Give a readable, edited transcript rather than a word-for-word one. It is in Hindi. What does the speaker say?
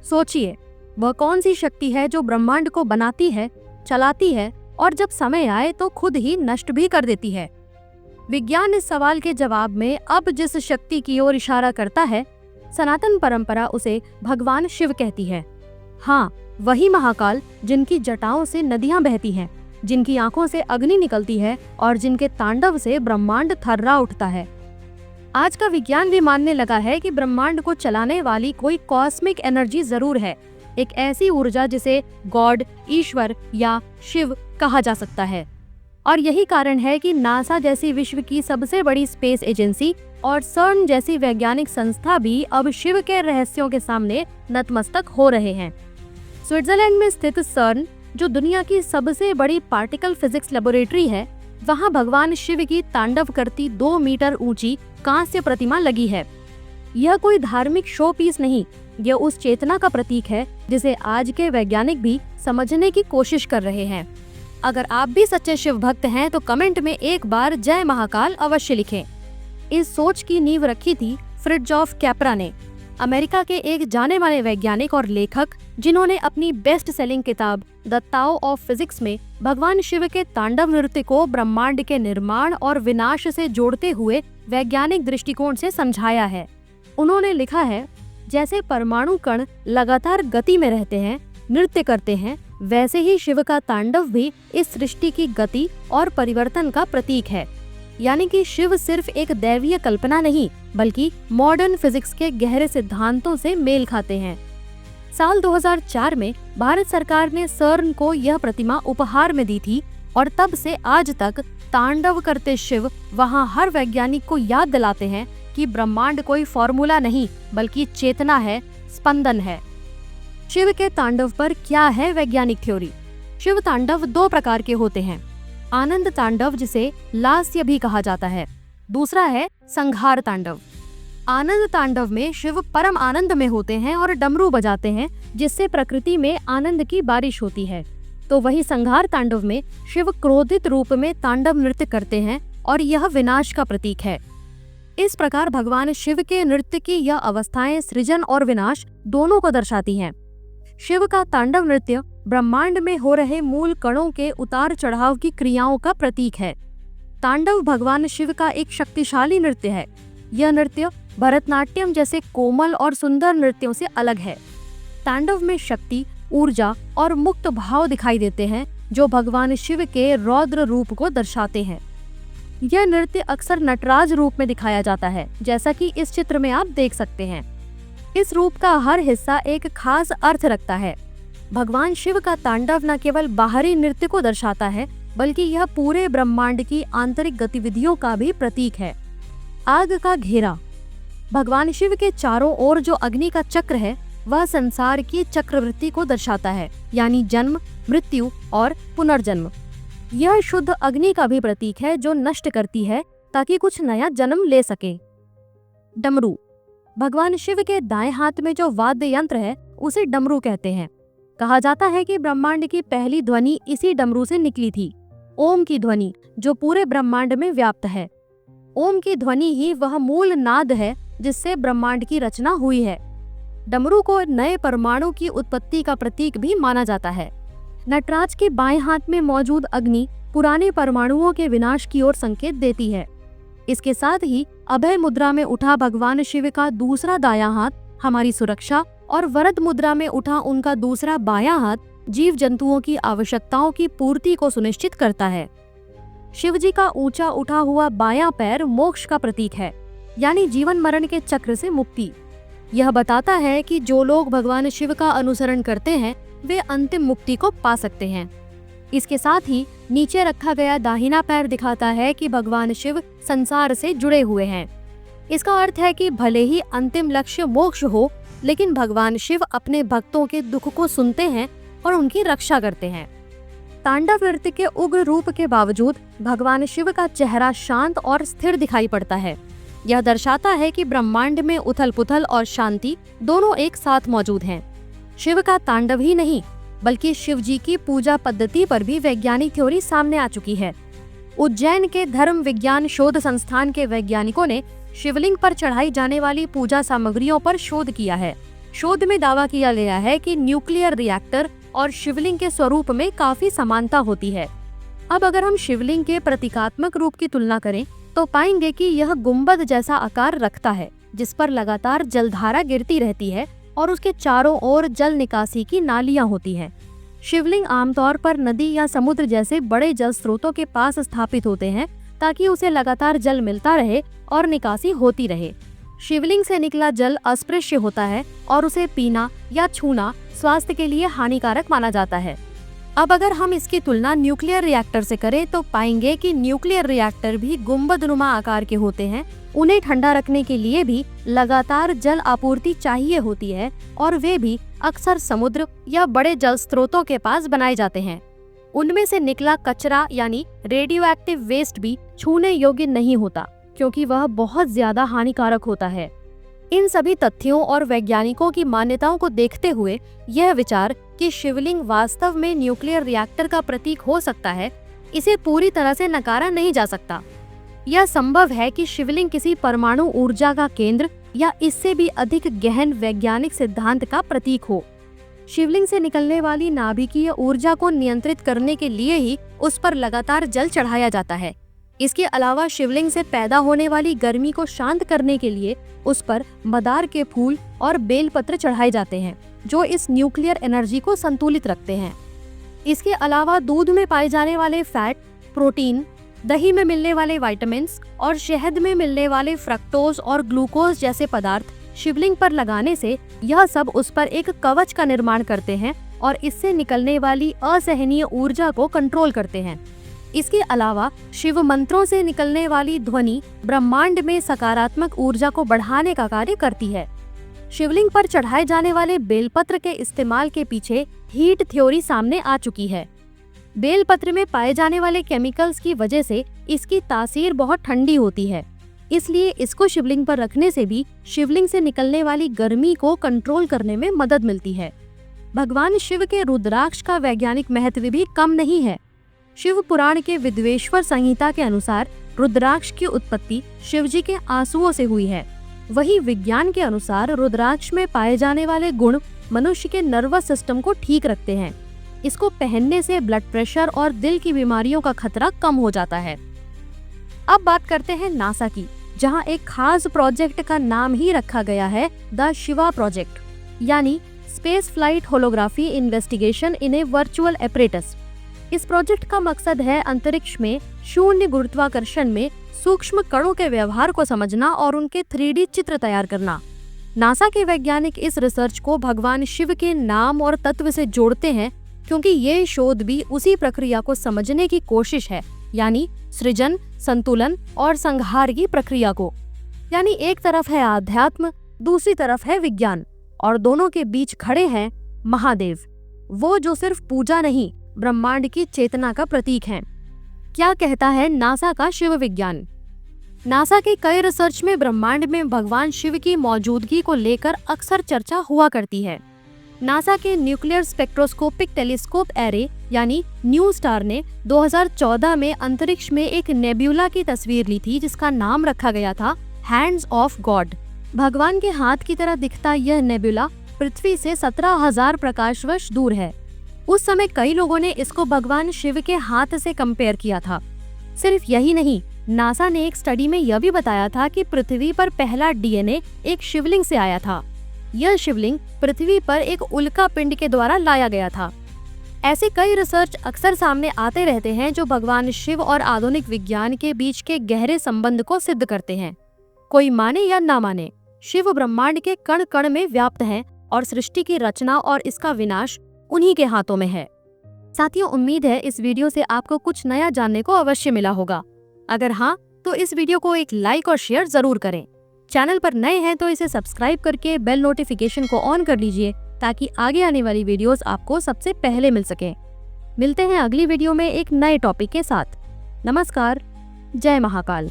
सोचिए, वह कौन सी शक्ति है जो ब्रह्मांड को बनाती है, चलाती है और जब समय आए तो खुद ही नष्ट भी कर देती है। विज्ञान इस सवाल के जवाब में अब जिस शक्ति की ओर इशारा करता है, सनातन परंपरा उसे भगवान शिव कहती है। हाँ, वही महाकाल जिनकी जटाओं से नदियां बहती हैं, जिनकी आंखों से अग्नि निकलती है और जिनके तांडव से ब्रह्मांड थर्रा उठता है। आज का विज्ञान भी मानने लगा है कि ब्रह्मांड को चलाने वाली कोई कॉस्मिक एनर्जी जरूर है, एक ऐसी ऊर्जा जिसे गॉड, ईश्वर या शिव कहा जा सकता है। और यही कारण है कि नासा जैसी विश्व की सबसे बड़ी स्पेस एजेंसी और सर्न जैसी वैज्ञानिक संस्था भी अब शिव के रहस्यों के सामने नतमस्तक हो रहे हैं। स्विट्जरलैंड में स्थित सर्न, जो दुनिया की सबसे बड़ी पार्टिकल फिजिक्स लेबोरेटरी है, वहां भगवान शिव की तांडव करती 2 मीटर ऊंची कांस्य प्रतिमा लगी है। यह कोई धार्मिक शो पीस नहीं, यह उस चेतना का प्रतीक है जिसे आज के वैज्ञानिक भी समझने की कोशिश कर रहे हैं। अगर आप भी सच्चे शिव भक्त हैं तो कमेंट में एक बार जय महाकाल अवश्य लिखें। इस सोच की नींव रखी थी फ्रिट्जॉफ कैप्रा ने, अमेरिका के एक जाने माने वैज्ञानिक और लेखक, जिन्होंने अपनी बेस्ट सेलिंग किताब द ताओ ऑफ फिजिक्स में भगवान शिव के तांडव नृत्य को ब्रह्मांड के निर्माण और विनाश से जोड़ते हुए वैज्ञानिक दृष्टिकोण से समझाया है। उन्होंने लिखा है, जैसे परमाणु कण लगातार गति में रहते हैं, नृत्य करते हैं, वैसे ही शिव का तांडव भी इस सृष्टि की गति और परिवर्तन का प्रतीक है। यानी कि शिव सिर्फ एक दैवीय कल्पना नहीं, बल्कि मॉडर्न फिजिक्स के गहरे सिद्धांतों से मेल खाते हैं। साल 2004 में भारत सरकार ने सर्न को यह प्रतिमा उपहार में दी थी और तब से आज तक तांडव करते शिव वहां हर वैज्ञानिक को याद दिलाते हैं कि ब्रह्मांड कोई फॉर्मूला नहीं, बल्कि चेतना है, स्पंदन है। शिव के तांडव पर क्या है वैज्ञानिक थ्योरी? शिव तांडव 2 प्रकार के होते हैं। आनंद तांडव, जिसे लास्य भी कहा जाता है, दूसरा है संहार तांडव। आनंद तांडव में शिव परम आनंद में होते हैं और डमरू बजाते हैं, जिससे प्रकृति में आनंद की बारिश होती है। तो वही संहार तांडव में शिव क्रोधित रूप में तांडव नृत्य करते हैं और यह विनाश का प्रतीक है। इस प्रकार भगवान शिव के नृत्य की यह अवस्थाएं सृजन और विनाश दोनों को दर्शाती हैं। शिव का तांडव नृत्य ब्रह्मांड में हो रहे मूल कणों के उतार चढ़ाव की क्रियाओं का प्रतीक है। तांडव भगवान शिव का एक शक्तिशाली नृत्य है। यह नृत्य भरतनाट्यम जैसे कोमल और सुंदर नृत्यों से अलग है। तांडव में शक्ति, ऊर्जा और मुक्त भाव दिखाई देते हैं, जो भगवान शिव के रौद्र रूप को दर्शाते हैं। यह नृत्य अक्सर नटराज रूप में दिखाया जाता है, जैसा कि इस चित्र में आप देख सकते हैं। इस रूप का हर हिस्सा एक खास अर्थ रखता है। भगवान शिव का तांडव न केवल बाहरी नृत्य को दर्शाता है, बल्कि यह पूरे ब्रह्मांड की आंतरिक गतिविधियों का भी प्रतीक है। आग का घेरा, भगवान शिव के चारों ओर जो अग्नि का चक्र है, वह संसार की चक्रवृत्ति को दर्शाता है, यानी जन्म, मृत्यु और पुनर्जन्म। यह शुद्ध अग्नि का भी प्रतीक है, जो नष्ट करती है ताकि कुछ नया जन्म ले सके। डमरू, भगवान शिव के दाएं हाथ में जो वाद्य यंत्र है, उसे डमरू कहते हैं। कहा जाता है कि ब्रह्मांड की पहली ध्वनि इसी डमरू से निकली थी, ओम की ध्वनि, जो पूरे ब्रह्मांड में व्याप्त है। ओम की ध्वनि ही वह मूल नाद है जिससे ब्रह्मांड की रचना हुई है। डमरू को नए परमाणु की उत्पत्ति का प्रतीक भी माना जाता है। नटराज के बाएं हाथ में मौजूद अग्नि पुराने परमाणुओं के विनाश की ओर संकेत देती है। इसके साथ ही अभय मुद्रा में उठा भगवान शिव का दूसरा दायां हाथ हमारी सुरक्षा और वरद मुद्रा में उठा उनका दूसरा बायां हाथ जीव जंतुओं की आवश्यकताओं की पूर्ति को सुनिश्चित करता है। शिव जी का ऊंचा उठा हुआ बायां पैर मोक्ष का प्रतीक है, यानी जीवन मरण के चक्र से मुक्ति। यह बताता है कि जो लोग भगवान शिव का अनुसरण करते हैं, वे अंतिम मुक्ति को पा सकते हैं। इसके साथ ही नीचे रखा गया दाहिना पैर दिखाता है कि भगवान शिव संसार से जुड़े हुए हैं। इसका अर्थ है कि भले ही अंतिम लक्ष्य मोक्ष हो, लेकिन भगवान शिव अपने भक्तों के दुख को सुनते हैं और उनकी रक्षा करते हैं। तांडव नृत्य के उग्र रूप के बावजूद भगवान शिव का चेहरा शांत और स्थिर दिखाई पड़ता है। यह दर्शाता है कि ब्रह्मांड में उथल पुथल और शांति दोनों एक साथ मौजूद हैं। शिव का तांडव ही नहीं, बल्कि शिव जी की पूजा पद्धति पर भी वैज्ञानिक थ्योरी सामने आ चुकी है। उज्जैन के धर्म विज्ञान शोध संस्थान के वैज्ञानिकों ने शिवलिंग पर चढ़ाई जाने वाली पूजा सामग्रियों पर शोध किया है। शोध में दावा किया गया है कि न्यूक्लियर रिएक्टर और शिवलिंग के स्वरूप में काफी समानता होती है। अब अगर हम शिवलिंग के प्रतीकात्मक रूप की तुलना करें तो पाएंगे कि यह गुंबद जैसा आकार रखता है, जिस पर लगातार जलधारा गिरती रहती है और उसके चारों ओर जल निकासी की नालियां होती हैं। शिवलिंग आमतौर पर नदी या समुद्र जैसे बड़े जल स्रोतों के पास स्थापित होते हैं ताकि उसे लगातार जल मिलता रहे और निकासी होती रहे। शिवलिंग से निकला जल अस्पृश्य होता है और उसे पीना या छूना स्वास्थ्य के लिए हानिकारक माना जाता है। अब अगर हम इसकी तुलना न्यूक्लियर रिएक्टर से करें तो पाएंगे कि न्यूक्लियर रिएक्टर भी गुंबदनुमा आकार के होते हैं। उन्हें ठंडा रखने के लिए भी लगातार जल आपूर्ति चाहिए होती है और वे भी अक्सर समुद्र या बड़े जल स्रोतों के पास बनाए जाते हैं। उनमें से निकला कचरा यानी रेडियो एक्टिव वेस्ट भी छूने योग्य नहीं होता, क्योंकि वह बहुत ज्यादा हानिकारक होता है। इन सभी तथ्यों और वैज्ञानिकों की मान्यताओं को देखते हुए यह विचार कि शिवलिंग वास्तव में न्यूक्लियर रिएक्टर का प्रतीक हो सकता है, इसे पूरी तरह से नकारा नहीं जा सकता। यह संभव है कि शिवलिंग किसी परमाणु ऊर्जा का केंद्र या इससे भी अधिक गहन वैज्ञानिक सिद्धांत का प्रतीक हो। शिवलिंग से निकलने वाली नाभिकीय ऊर्जा को नियंत्रित करने के लिए ही उस पर लगातार जल चढ़ाया जाता है। इसके अलावा शिवलिंग से पैदा होने वाली गर्मी को शांत करने के लिए उस पर मदार के फूल और बेलपत्र चढ़ाए जाते हैं, जो इस न्यूक्लियर एनर्जी को संतुलित रखते हैं। इसके अलावा दूध में पाए जाने वाले फैट, प्रोटीन, दही में मिलने वाले विटामिन्स और शहद में मिलने वाले फ्रक्टोज और ग्लूकोज जैसे पदार्थ शिवलिंग पर लगाने से यह सब उस पर एक कवच का निर्माण करते हैं और इससे निकलने वाली असहनीय ऊर्जा को कंट्रोल करते हैं। इसके अलावा शिव मंत्रों से निकलने वाली ध्वनि ब्रह्मांड में सकारात्मक ऊर्जा को बढ़ाने का कार्य करती है। शिवलिंग पर चढ़ाए जाने वाले बेलपत्र के इस्तेमाल के पीछे हीट थ्योरी सामने आ चुकी है। बेलपत्र में पाए जाने वाले केमिकल्स की वजह से इसकी तासीर बहुत ठंडी होती है, इसलिए इसको शिवलिंग पर रखने से भी शिवलिंग से निकलने वाली गर्मी को कंट्रोल करने में मदद मिलती है। भगवान शिव के रुद्राक्ष का वैज्ञानिक महत्व भी कम नहीं है। शिव पुराण के विद्वेश्वर संहिता के अनुसार रुद्राक्ष की उत्पत्ति शिवजी के आंसुओं से हुई है। वही विज्ञान के अनुसार रुद्राक्ष में पाए जाने वाले गुण मनुष्य के नर्वस सिस्टम को ठीक रखते हैं। इसको पहनने से ब्लड प्रेशर और दिल की बीमारियों का खतरा कम हो जाता है। अब बात करते हैं नासा की, जहां एक खास प्रोजेक्ट का नाम ही रखा गया है द शिवा प्रोजेक्ट, यानी space flight holography investigation in A virtual apparatus. इस प्रोजेक्ट का मकसद है अंतरिक्ष में शून्य गुरुत्वाकर्षण में सूक्ष्म कणों के व्यवहार को समझना और उनके 3D चित्र तैयार करना। नासा के वैज्ञानिक इस रिसर्च को भगवान शिव के नाम और तत्व से जोड़ते हैं, क्योंकि ये शोध भी उसी प्रक्रिया को समझने की कोशिश है, यानी सृजन, संतुलन और संहार की प्रक्रिया को। यानी एक तरफ है आध्यात्म, दूसरी तरफ है विज्ञान, और दोनों के बीच खड़े हैं महादेव, वो जो सिर्फ पूजा नहीं ब्रह्मांड की चेतना का प्रतीक हैं। क्या कहता है नासा का शिव विज्ञान? नासा के कई रिसर्च में ब्रह्मांड में भगवान शिव की मौजूदगी को लेकर अक्सर चर्चा हुआ करती है। नासा के न्यूक्लियर स्पेक्ट्रोस्कोपिक टेलीस्कोप एरे यानी न्यू स्टार ने 2014 में अंतरिक्ष में एक नेब्यूला की तस्वीर ली थी, जिसका नाम रखा गया था हैंड्स ऑफ गॉड। भगवान के हाथ की तरह दिखता यह नेब्यूला पृथ्वी से 17,000 प्रकाश वर्ष दूर है। उस समय कई लोगों ने इसको भगवान शिव के हाथ से कंपेयर किया था। सिर्फ यही नहीं, नासा ने एक स्टडी में यह भी बताया था कि पृथ्वी पर पहला DNA एक शिवलिंग से आया था। यह शिवलिंग पृथ्वी पर एक उल्का पिंड के द्वारा लाया गया था। ऐसे कई रिसर्च अक्सर सामने आते रहते हैं जो भगवान शिव और आधुनिक विज्ञान के बीच के गहरे संबंध को सिद्ध करते हैं। कोई माने या ना माने, शिव ब्रह्मांड के कण कण में व्याप्त हैं और सृष्टि की रचना और इसका विनाश उन्हीं के हाथों में है। साथियों, उम्मीद है इस वीडियो से आपको कुछ नया जानने को अवश्य मिला होगा। अगर हाँ, तो इस वीडियो को एक लाइक और शेयर जरूर करें। चैनल पर नए हैं तो इसे सब्सक्राइब करके बेल नोटिफिकेशन को ऑन कर लीजिए, ताकि आगे आने वाली वीडियोस आपको सबसे पहले मिल सके। मिलते हैं अगली वीडियो में एक नए टॉपिक के साथ। नमस्कार, जय महाकाल।